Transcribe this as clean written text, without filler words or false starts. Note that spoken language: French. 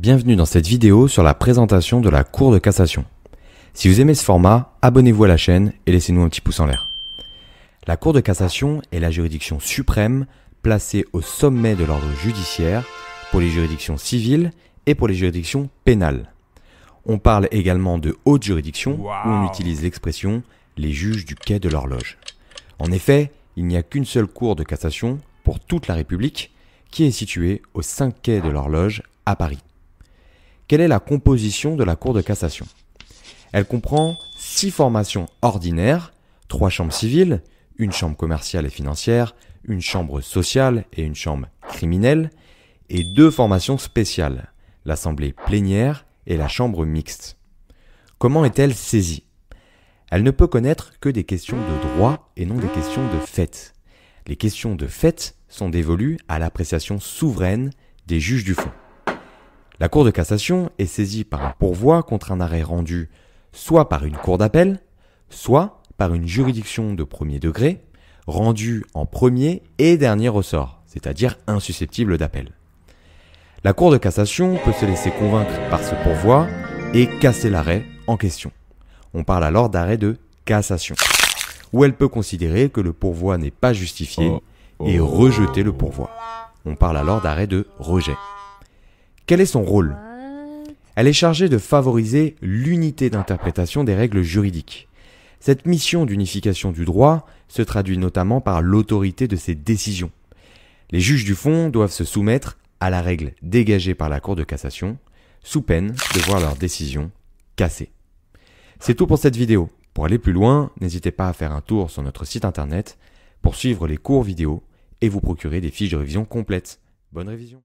Bienvenue dans cette vidéo sur la présentation de la Cour de cassation. Si vous aimez ce format, abonnez-vous à la chaîne et laissez-nous un petit pouce en l'air. La Cour de cassation est la juridiction suprême placée au sommet de l'ordre judiciaire pour les juridictions civiles et pour les juridictions pénales. On parle également de haute juridiction où on utilise l'expression « les juges du quai de l'horloge ». En effet, il n'y a qu'une seule Cour de cassation pour toute la République qui est située au 5 quai de l'horloge à Paris. Quelle est la composition de la Cour de cassation? Elle comprend 6 formations ordinaires, 3 chambres civiles, une chambre commerciale et financière, une chambre sociale et une chambre criminelle, et 2 formations spéciales, l'assemblée plénière et la chambre mixte. Comment est-elle saisie? Elle ne peut connaître que des questions de droit et non des questions de fait. Les questions de fait sont dévolues à l'appréciation souveraine des juges du fond. La Cour de cassation est saisie par un pourvoi contre un arrêt rendu soit par une cour d'appel, soit par une juridiction de premier degré, rendue en premier et dernier ressort, c'est-à-dire insusceptible d'appel. La Cour de cassation peut se laisser convaincre par ce pourvoi et casser l'arrêt en question. On parle alors d'arrêt de cassation, où elle peut considérer que le pourvoi n'est pas justifié et rejeter le pourvoi. On parle alors d'arrêt de rejet. Quel est son rôle? Elle est chargée de favoriser l'unité d'interprétation des règles juridiques. Cette mission d'unification du droit se traduit notamment par l'autorité de ses décisions. Les juges du fond doivent se soumettre à la règle dégagée par la Cour de cassation, sous peine de voir leur décision cassée. C'est tout pour cette vidéo. Pour aller plus loin, n'hésitez pas à faire un tour sur notre site internet pour suivre les cours vidéo et vous procurer des fiches de révision complètes. Bonne révision!